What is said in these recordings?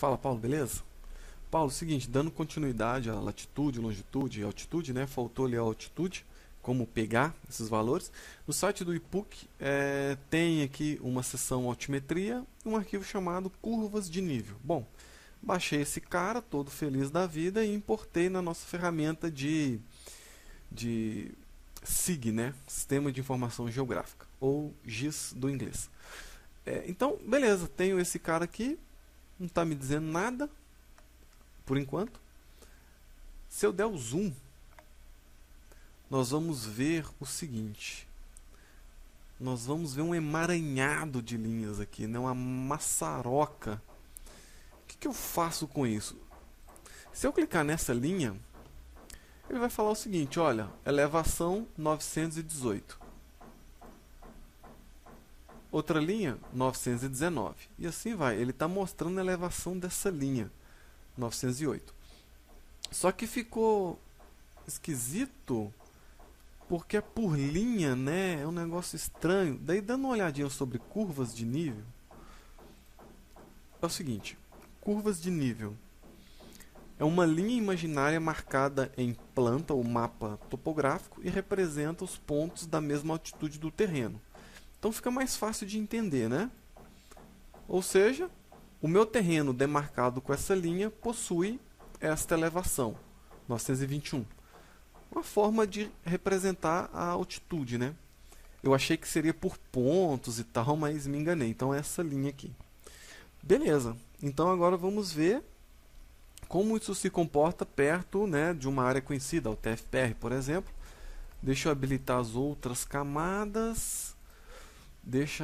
Fala, Paulo, beleza? Paulo, seguinte, dando continuidade à latitude, longitude e altitude, né? Faltou ali a altitude, como pegar esses valores. No site do IPUC tem aqui uma seção altimetria e um arquivo chamado curvas de nível. Bom, baixei esse cara, todo feliz da vida, e importei na nossa ferramenta de SIG, né? Sistema de Informação Geográfica, ou GIS do inglês. Então, beleza, tenho esse cara aqui, não está me dizendo nada por enquanto. Se eu der o zoom, nós vamos ver o seguinte. Nós vamos ver um emaranhado de linhas aqui, né? Uma maçaroca. O que eu faço com isso? Se eu clicar nessa linha, ele vai falar o seguinte, olha, elevação 918. Outra linha, 919. E assim vai, ele está mostrando a elevação dessa linha, 908. Só que ficou esquisito, porque é por linha, né? É um negócio estranho. Daí, dando uma olhadinha sobre curvas de nível, é o seguinte: curvas de nível é uma linha imaginária marcada em planta ou mapa topográfico e representa os pontos da mesma altitude do terreno. Então fica mais fácil de entender, né? Ou seja, o meu terreno demarcado com essa linha possui esta elevação, 921. Uma forma de representar a altitude, né? Eu achei que seria por pontos e tal, mas me enganei. Então é essa linha aqui. Beleza. Então agora vamos ver como isso se comporta perto, né, de uma área conhecida, o TFPR, por exemplo. Deixa eu habilitar as outras camadas. Deixa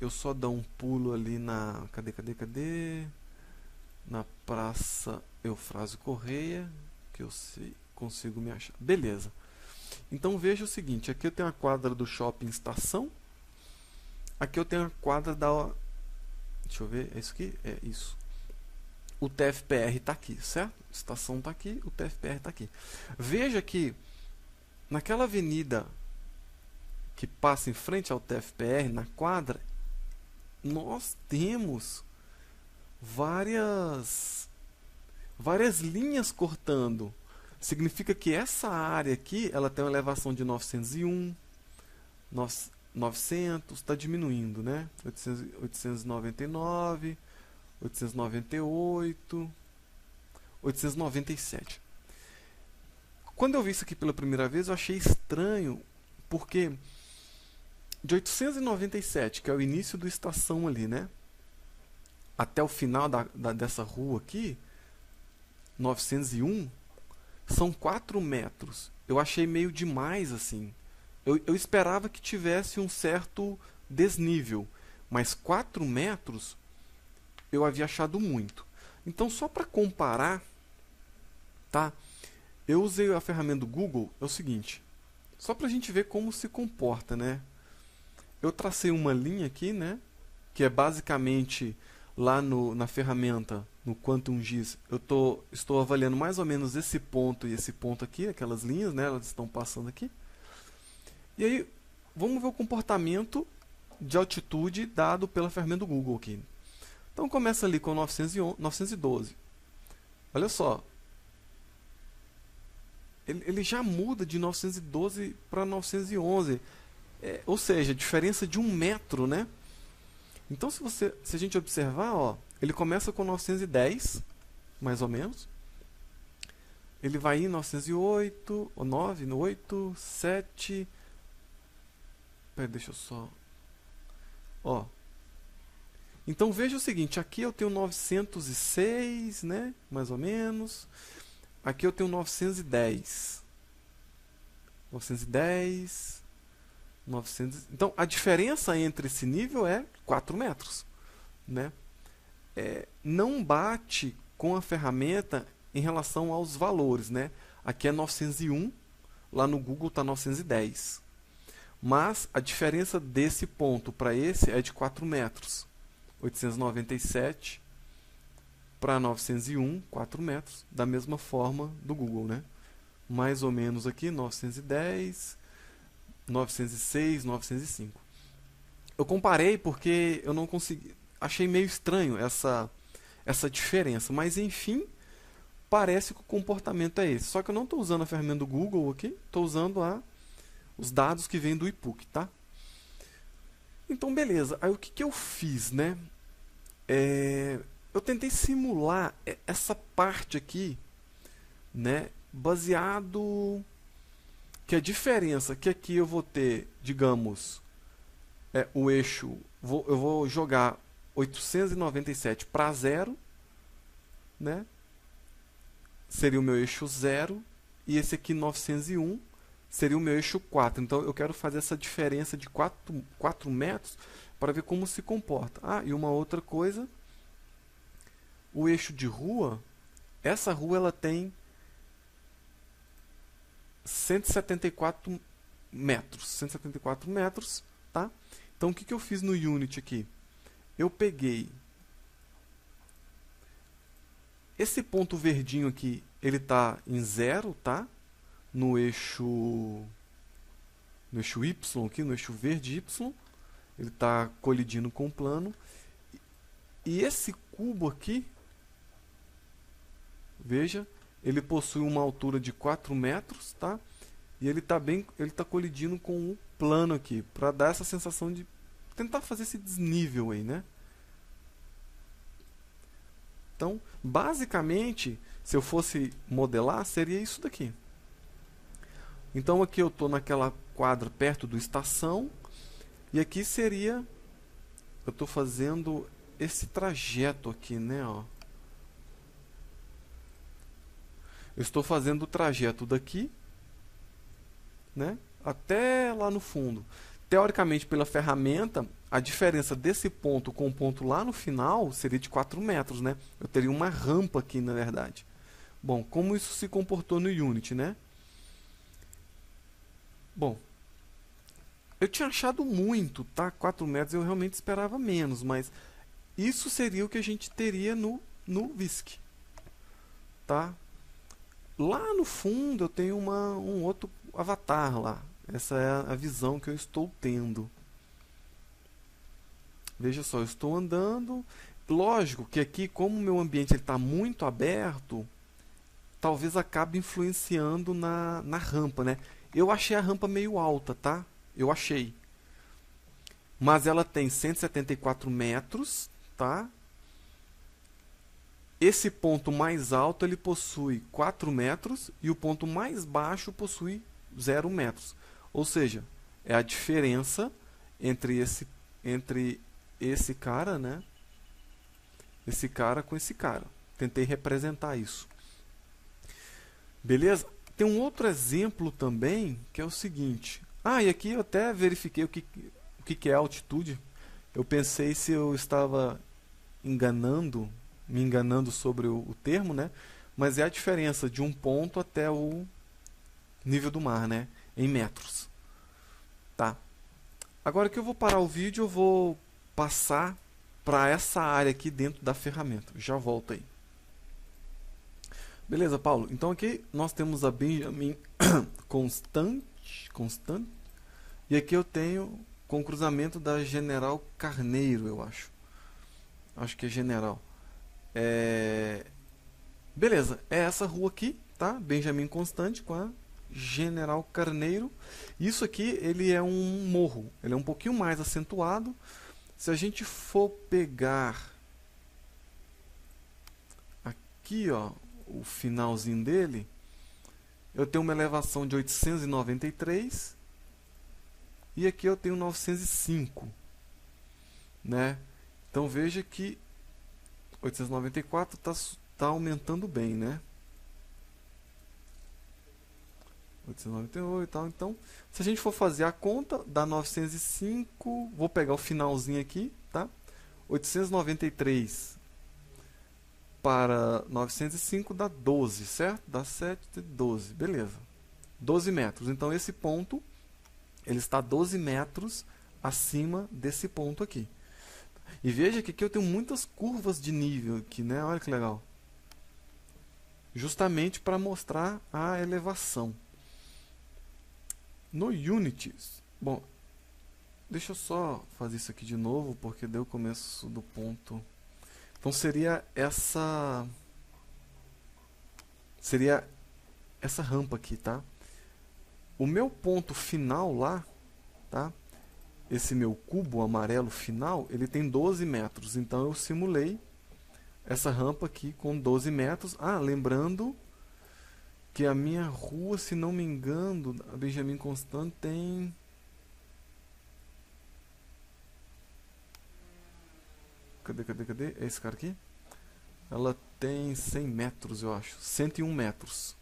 eu só dar um pulo ali na... Cadê? Na Praça Eufrásio Correia, que eu consigo me achar. Beleza. Então veja o seguinte, aqui eu tenho a quadra do Shopping Estação. Aqui eu tenho a quadra da... Deixa eu ver, é isso aqui? É isso. O TFPR está aqui, certo? A estação está aqui, o TFPR está aqui. Veja que naquela avenida que passa em frente ao TFPR, na quadra, nós temos várias linhas cortando. Significa que essa área aqui, ela tem uma elevação de 901, 900, está diminuindo, né? 899, 898, 897. Quando eu vi isso aqui pela primeira vez, eu achei estranho, porque de 897, que é o início do estação ali, né? Até o final dessa rua aqui, 901, são 4 metros. Eu achei meio demais assim. Eu esperava que tivesse um certo desnível, mas 4 metros eu havia achado muito. Então, só para comparar, tá? Eu usei a ferramenta do Google, é o seguinte, só para a gente ver como se comporta, né? Eu tracei uma linha aqui, né? Que é basicamente lá na ferramenta, no Quantum GIS, estou avaliando mais ou menos esse ponto e esse ponto aqui, aquelas linhas, né? Elas estão passando aqui. E aí, vamos ver o comportamento de altitude dado pela ferramenta do Google aqui. Então começa ali com 912. Olha só. Ele já muda de 912 para 911. Ou seja, diferença de 1 metro, né? Então se a gente observar, ó, ele começa com 910, mais ou menos. Ele vai em 908, ou 9, 8, 7. Pera, deixa eu só... Ó. Então veja o seguinte, aqui eu tenho 906, né? Mais ou menos. Aqui eu tenho 910. 910. 900. Então a diferença entre esse nível é 4 metros, né? Não bate com a ferramenta em relação aos valores, né? Aqui é 901, lá no Google está 910. Mas a diferença desse ponto para esse é de 4 metros. 897 para 901, 4 metros, da mesma forma do Google, né? Mais ou menos aqui, 910, 906, 905. Eu comparei porque eu não consegui... Achei meio estranho essa diferença. Mas enfim, parece que o comportamento é esse. Só que eu não estou usando a ferramenta do Google aqui, estou usando os dados que vêm do IPUC, tá? Então, beleza. Aí o que eu fiz, né? Eu tentei simular essa parte aqui, né? Baseado que a diferença que aqui eu vou ter, digamos, o eixo, eu vou jogar 897 para 0, né? Seria o meu eixo 0, e esse aqui 901 seria o meu eixo 4. Então eu quero fazer essa diferença de 4 metros para ver como se comporta. Ah, e uma outra coisa, o eixo de rua, essa rua ela tem 174 metros, tá? Então o que eu fiz no Unity aqui? Eu peguei esse ponto verdinho aqui, ele está em 0, tá? No eixo Y aqui, no eixo verde Y, ele está colidindo com o plano. E esse cubo aqui, veja, ele possui uma altura de 4 metros, tá? E ele está colidindo com o plano aqui, para dar essa sensação de tentar fazer esse desnível aí, né? Então, basicamente, se eu fosse modelar, seria isso daqui. Então aqui eu estou naquela quadra perto do estação, e aqui seria, eu estou fazendo esse trajeto aqui, né? Ó. Eu estou fazendo o trajeto daqui, né, até lá no fundo. Teoricamente, pela ferramenta, a diferença desse ponto com o ponto lá no final seria de 4 metros, né? Eu teria uma rampa aqui, na verdade. Bom, como isso se comportou no Unity, né? Bom, eu tinha achado muito, tá? 4 metros eu realmente esperava menos, mas isso seria o que a gente teria no VISC, tá? Lá no fundo eu tenho um outro avatar lá. Essa é a visão que eu estou tendo. Veja só, eu estou andando. Lógico que aqui, como o meu ambiente está muito aberto, talvez acabe influenciando na rampa, né? Eu achei a rampa meio alta, tá? Eu achei. Mas ela tem 174 metros, tá? Esse ponto mais alto ele possui 4 metros e o ponto mais baixo possui 0 metros. Ou seja, é a diferença entre esse cara, né? Esse cara com esse cara. Tentei representar isso. Beleza? Tem um outro exemplo também, que é o seguinte. Ah, e aqui eu até verifiquei o que é altitude. Eu pensei se eu estava me enganando sobre o termo, né? Mas é a diferença de um ponto até o nível do mar, né? Em metros. Tá. Agora que eu vou parar o vídeo, eu vou passar para essa área aqui dentro da ferramenta. Já volto aí. Beleza, Paulo? Então aqui nós temos a Benjamin constante. E aqui eu tenho com o cruzamento da General Carneiro, eu acho. Acho que é General. Beleza, é essa rua aqui, tá? Benjamin Constante com a General Carneiro. Isso aqui, ele é um morro. Ele é um pouquinho mais acentuado. Se a gente for pegar aqui, ó, o finalzinho dele, eu tenho uma elevação de 893 e aqui eu tenho 905, né? Então veja que 894 está aumentando bem, né? 898 e tal. Então, se a gente for fazer a conta, dá 905. Vou pegar o finalzinho aqui, tá? 893 para 905 dá 12, certo? Dá 7, 12, beleza. 12 metros. Então, esse ponto, ele está 12 metros acima desse ponto aqui. E veja que aqui eu tenho muitas curvas de nível aqui, né? Olha que legal. Justamente para mostrar a elevação. No Unity, bom, deixa eu só fazer isso aqui de novo, porque deu o começo do ponto. Então seria essa rampa aqui, tá? O meu ponto final lá, tá? Esse meu cubo amarelo final, ele tem 12 metros. Então eu simulei essa rampa aqui com 12 metros. Ah, lembrando que a minha rua, se não me engano, a Benjamin Constant tem... Cadê? É esse cara aqui? Ela tem 100 metros, eu acho. 101 metros.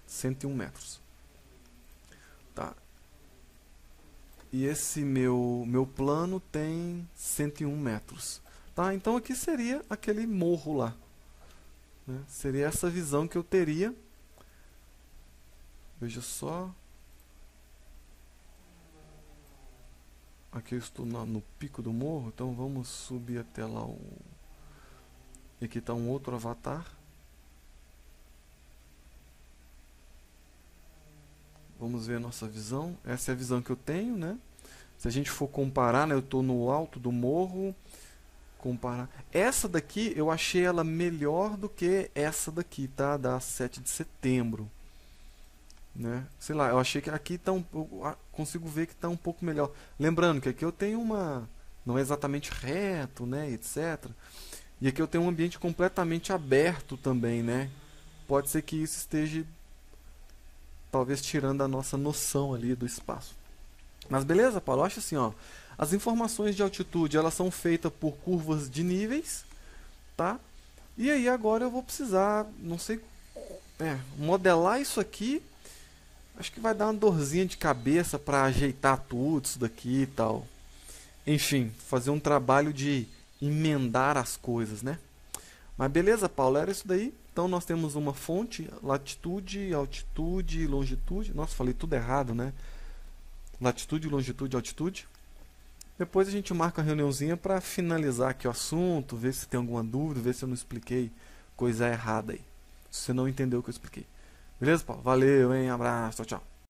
101 metros. Tá. E esse meu plano tem 101 metros. Tá? Então aqui seria aquele morro lá. Né? Seria essa visão que eu teria. Veja só. Aqui eu estou no pico do morro, então vamos subir até lá. E aqui está um outro avatar. Vamos ver a nossa visão. Essa é a visão que eu tenho, né? Se a gente for comparar, né, eu estou no alto do morro. Comparar. Essa daqui eu achei ela melhor do que essa daqui, tá? Da 7 de setembro. Né? Sei lá, eu achei que aqui tá consigo ver que está um pouco melhor. Lembrando que aqui eu tenho não é exatamente reto, né, etc. E aqui eu tenho um ambiente completamente aberto também, né? Pode ser que isso esteja talvez tirando a nossa noção ali do espaço. Mas beleza, Paulo, eu acho assim, ó, as informações de altitude, elas são feitas por curvas de níveis, tá? E aí agora eu vou precisar, não sei, modelar isso aqui. Acho que vai dar uma dorzinha de cabeça para ajeitar tudo isso daqui e tal. Enfim, fazer um trabalho de emendar as coisas, né? Mas beleza, Paulo, era isso daí. Então nós temos uma fonte, latitude, altitude, longitude. Nossa, falei tudo errado, né? Latitude, longitude, altitude. Depois a gente marca uma reuniãozinha para finalizar aqui o assunto, ver se tem alguma dúvida, ver se eu não expliquei coisa errada aí. Se você não entendeu o que eu expliquei. Beleza, Paulo? Valeu, hein? Abraço, tchau, tchau.